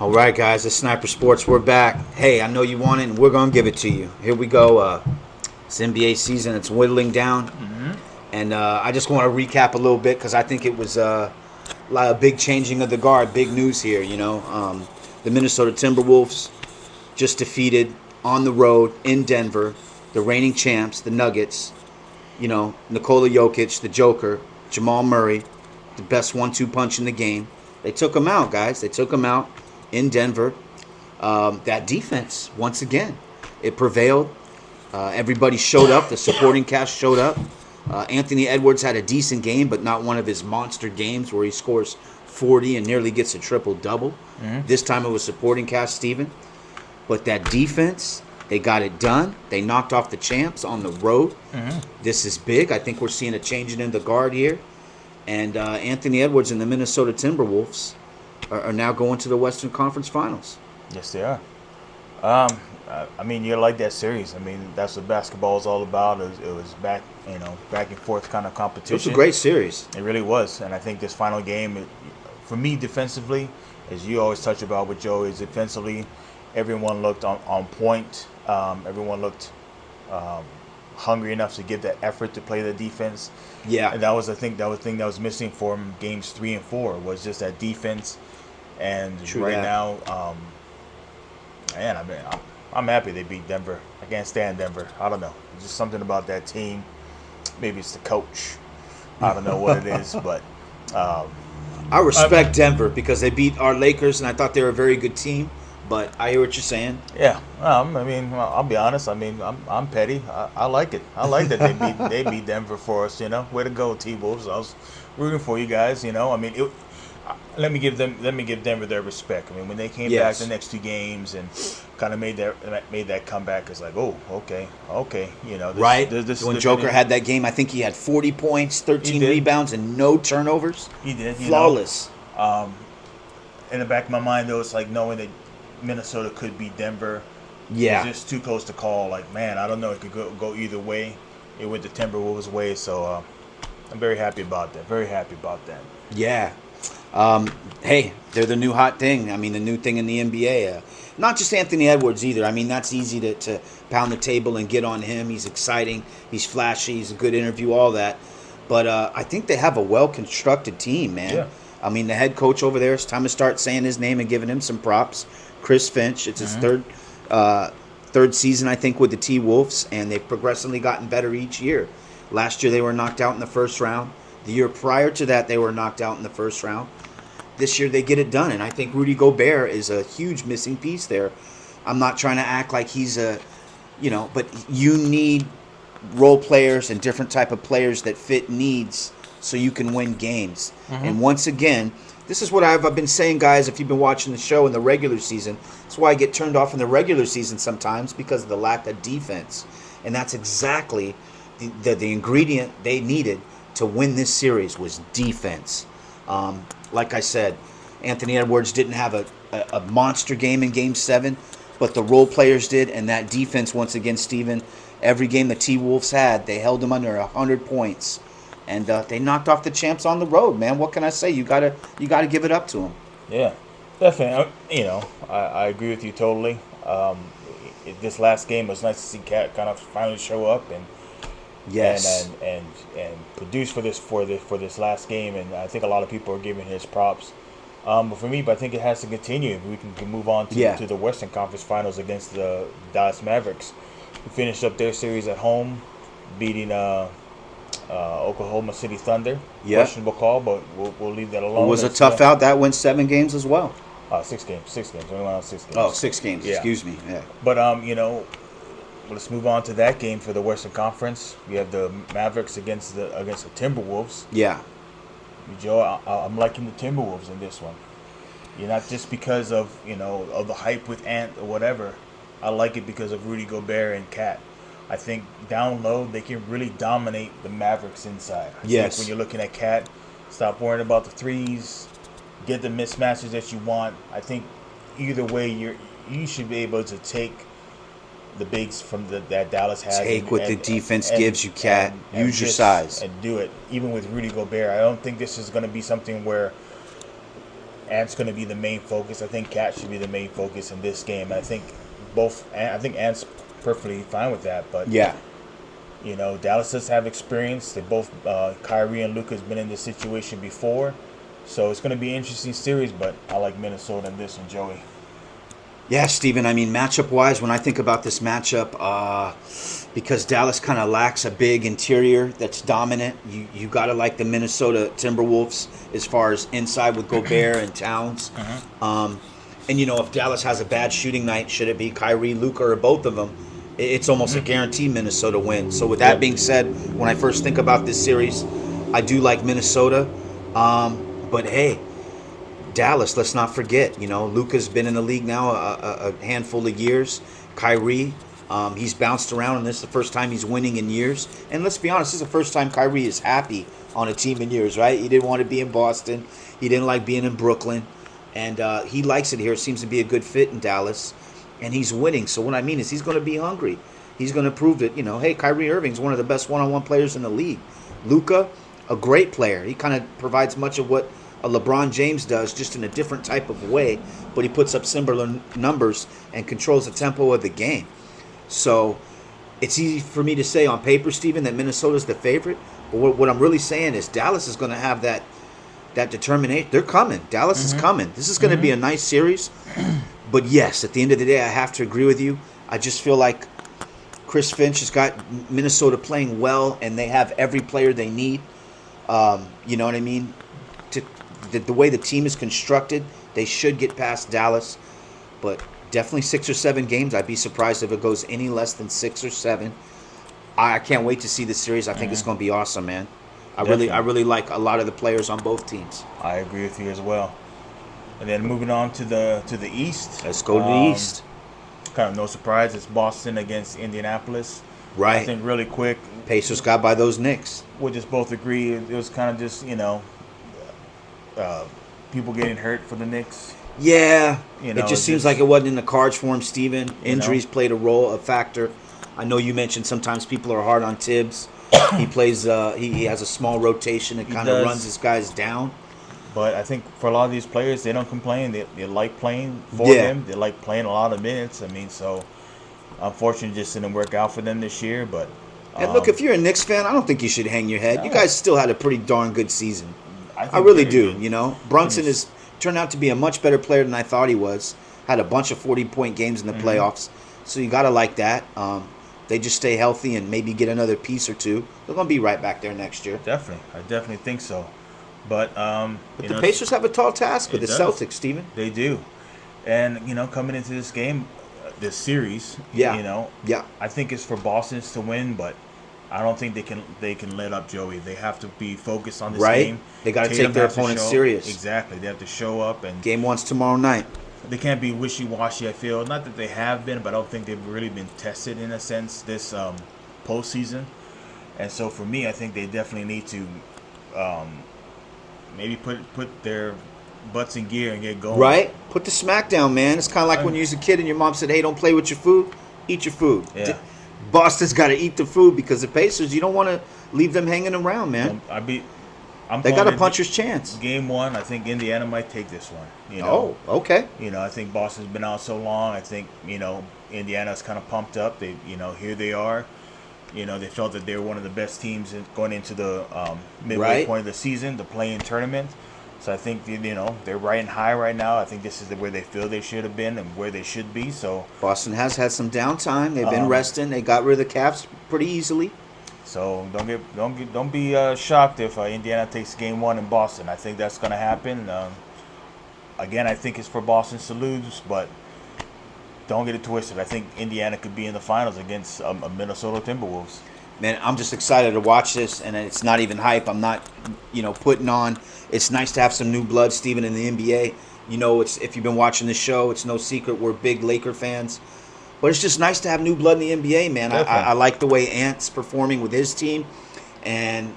All right, guys, it's Sniper Sports. We're back. Hey, I know you want it, and we're going to give it to you. Here we go. It's NBA season. It's whittling down. And I just want to recap a little bit because I think it was a big changing of the guard. Big news here, the Minnesota Timberwolves just defeated on the road in Denver the reigning champs, the Nuggets. Nikola Jokic, the Joker, Jamal Murray, the best 1-2 punch in the game. They took them out, guys. They took them out in Denver. That defense, once again, it prevailed. Everybody showed up. The supporting cast showed up. Anthony Edwards had a decent game, but not one of his monster games where he scores 40 and nearly gets a triple-double. This time it was supporting cast, Steven. But that defense, they got it done. They knocked off the champs on the road. This is big. I think we're seeing a change in the guard here. And Anthony Edwards and the Minnesota Timberwolves are now going to the Western Conference Finals. Yes, they are. You like that series. That's what basketball is all about. It was back and forth kind of competition. It was a great series. It really was. And I think this final game, for me, defensively, as you always touch about with Joe, is defensively, everyone looked on point. Everyone looked hungry enough to give that effort to play the defense. Yeah. And that was the thing that was missing from games 3 and 4 was just that defense. And True right that. now, I'm happy they beat Denver. I can't stand Denver. I don't know. There's just something about that team. Maybe it's the coach. I don't know what it is, but I respect Denver because they beat our Lakers, and I thought they were a very good team. But I hear what you're saying. Yeah. I'll be honest. I'm petty. I like it. I like that they beat Denver for us. Way to go, T-Wolves. I was rooting for you guys. Let me give Denver their respect. When they came back the next 2 games and kind of made that comeback, it's like, oh, okay. Right. When Joker had that game, I think he had 40 points, 13 rebounds, and no turnovers. He did. Flawless. In the back of my mind, though, it's like knowing that Minnesota could beat Denver. Yeah. It's just too close to call. Like, man, I don't know. It could go either way. It went the Timberwolves' way, so I'm very happy about that. Very happy about that. Yeah. Hey, they're the new hot thing. The new thing in the NBA. Not just Anthony Edwards either. That's easy to pound the table and get on him. He's exciting. He's flashy. He's a good interview, all that. But I think they have a well-constructed team, man. Yeah. The head coach over there, it's time to start saying his name and giving him some props. Chris Finch. It's his third season, I think, with the T-Wolves, and they've progressively gotten better each year. Last year, they were knocked out in the first round. The year prior to that, they were knocked out in the first round. This year, they get it done, and I think Rudy Gobert is a huge missing piece there. I'm not trying to act like he's but you need role players and different type of players that fit needs so you can win games. And once again, this is what I've been saying, guys, if you've been watching the show in the regular season. That's why I get turned off in the regular season sometimes, because of the lack of defense. And that's exactly the ingredient they needed to win this series was defense. Like I said, Anthony Edwards didn't have a monster game in Game 7, but the role players did, and that defense, once again, Steven, every game the T-Wolves had, they held them under 100 points. And they knocked off the champs on the road, man. What can I say? You gotta give it up to them. Yeah, definitely. I agree with you totally. This last game was nice to see Cat kind of finally show up and and produce for this last game. And I think a lot of people are giving his props. But for me, I think it has to continue. We can move on to the Western Conference Finals against the Dallas Mavericks, who finished up their series at home, beating Oklahoma City Thunder. Questionable call, but we'll leave that alone. It was a tough out. That went 7 games as well. 6 games. 6 games. We went on 6 games. Oh, 6 games. Yeah. Excuse me. Yeah. But let's move on to that game for the Western Conference. We have the Mavericks against the Timberwolves. Yeah. Joe, I'm liking the Timberwolves in this one. Not just because of of the hype with Ant or whatever. I like it because of Rudy Gobert and Cat. I think down low they can really dominate the Mavericks inside. I think when you're looking at Cat, stop worrying about the threes, get the mismatches that you want. I think either way you should be able to take the bigs from that Dallas has. Take what the defense gives you, Cat. Use your size and do it. Even with Rudy Gobert, I don't think this is going to be something where Ant's going to be the main focus. I think Cat should be the main focus in this game. I think Ant's perfectly fine with that. But Yeah. you know, Dallas does have experience. They both, Kyrie and Luka, has been in this situation before. So it's going to be an interesting series, but I like Minnesota in this one, Joey. Yeah, Steven, I mean, matchup-wise, when I think about this matchup, because Dallas kind of lacks a big interior that's dominant, you got to like the Minnesota Timberwolves as far as inside with Gobert and Towns. And, you know, if Dallas has a bad shooting night, should it be Kyrie, Luka, or both of them, it's almost a guaranteed Minnesota win. So with that being said, when I first think about this series, I do like Minnesota. But, hey, Dallas, let's not forget, you know, Luka's been in the league now a handful of years. Kyrie, he's bounced around, and this is the first time he's winning in years. And let's be honest, this is the first time Kyrie is happy on a team in years, right? He didn't want to be in Boston. He didn't like being in Brooklyn. And he likes it here. It seems to be a good fit in Dallas. And he's winning. So what I mean is he's going to be hungry. He's going to prove that, you know, hey, Kyrie Irving's one of the best one-on-one players in the league. Luka, a great player. He kind of provides much of what a LeBron James does, just in a different type of way, but he puts up similar numbers and controls the tempo of the game. So it's easy for me to say on paper, Steven, that Minnesota's the favorite. But what I'm really saying is Dallas is going to have that determination. They're coming. Dallas is coming. This is going to be a nice series. But yes, at the end of the day, I have to agree with you. I just feel like Chris Finch has got Minnesota playing well, and they have every player they need. You know what I mean? The way the team is constructed, they should get past Dallas. But definitely 6 or 7 games. I'd be surprised if it goes any less than 6 or 7. I can't wait to see this series. I think it's going to be awesome, man. I really like a lot of the players on both teams. I agree with you as well. And then moving on to the East. Let's go to the East. Kind of no surprise, it's Boston against Indianapolis. Right. I think really quick, Pacers got by those Knicks. we'll just both agree it was kind of just, you know, people getting hurt for the Knicks. Yeah, You know, it just seems like it wasn't in the cards for him, Steven. Injuries played a factor. I know you mentioned sometimes people are hard on Tibbs. He plays, he has a small rotation and kind of does. runs his guys down. But I think for a lot of these players, they don't complain. They like playing for Yeah. them. They like playing a lot of minutes. I mean, so unfortunately, it just didn't work out for them this year. But And look, if you're a Knicks fan, I don't think you should hang your head. You No. guys still had a pretty darn good season. think I really they're do, good. you know. Brunson has turned out to be a much better player than I thought he was. Had a bunch of 40-point games in the playoffs. So you got to like that. They just stay healthy and maybe get another piece or two. They're going to be right back there next year. Definitely, I definitely think so. But But you the know, Pacers have a tall task with it the does. Celtics, Steven. They do, and you know, coming into this game, this series, Yeah. you know, Yeah. I think it's for Boston's to win, but I don't think they can let up, Joey. They have to be focused on this Right. game. They gotta Tatum take their has to opponents show- serious. Exactly, they have to show up, and Game 1's tomorrow night. they can't be wishy-washy. I feel not that they have been, but I don't think they've really been tested in a sense this postseason. And so for me, I think they definitely need to maybe put their butts in gear and get going. Right? Put the smack down, man. It's kind of like when you was a kid and your mom said, hey, don't play with your food. Eat your food. Yeah. Boston's got to eat the food because the Pacers, you don't want to leave them hanging around, man. I'm They got calling a it puncher's chance. Game 1, I think Indiana might take this one. You know? Oh, okay. You know, I think Boston's been out so long. I think, you know, Indiana's kind of pumped up. They, you know, here they are. You know, they felt that they were one of the best teams going into the midway Right. point of the season, the play-in tournament. So I think, you know, they're riding high right now. I think this is where they feel they should have been and where they should be. So Boston has had some downtime. They've been resting. They got rid of the Cavs pretty easily. So don't be shocked if Indiana takes game 1 in Boston. I think that's going to happen. Again, I think it's for Boston to lose, but don't get it twisted. I think Indiana could be in the finals against a Minnesota Timberwolves. Man, I'm just excited to watch this, and it's not even hype. I'm not, you know, putting on. It's nice to have some new blood, Steven, in the NBA. You know, it's if you've been watching the show, it's no secret we're big Laker fans. But it's just nice to have new blood in the NBA, man. I like the way Ant's performing with his team. And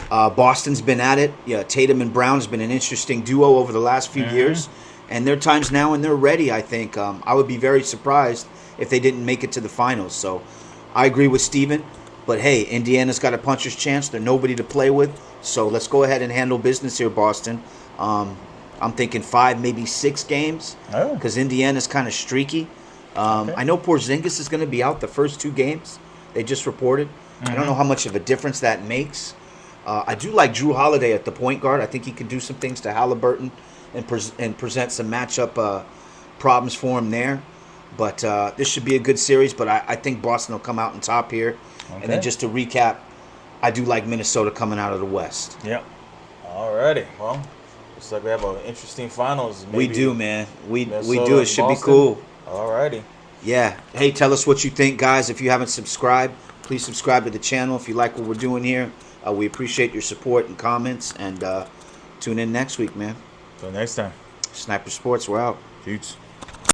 Boston's been at it. Yeah, Tatum and Brown has been an interesting duo over the last few years. And their time's now and they're ready, I think. I would be very surprised if they didn't make it to the finals. So I agree with Steven. But, hey, Indiana's got a puncher's chance. They're nobody to play with. So let's go ahead and handle business here, Boston. I'm thinking 5, maybe 6 games, Oh. because Indiana's kind of streaky. Okay. I know Porzingis is going to be out the first 2 games. They just reported. I don't know how much of a difference that makes. I do like Drew Holiday at the point guard. I think he can do some things to Halliburton and present some matchup problems for him there. But this should be a good series. But I think Boston will come out on top here. Okay. And then just to recap, I do like Minnesota coming out of the West. Yeah. Alrighty. Well, looks like we have an interesting finals. We Maybe do, man. We Minnesota do. It and should be Boston. cool. Alrighty. Yeah. Hey, tell us what you think, guys. If you haven't subscribed, please subscribe to the channel. If you like what we're doing here, we appreciate your support and comments. And tune in next week, man. Till next time. Sniper Sports, we're out. Shoots.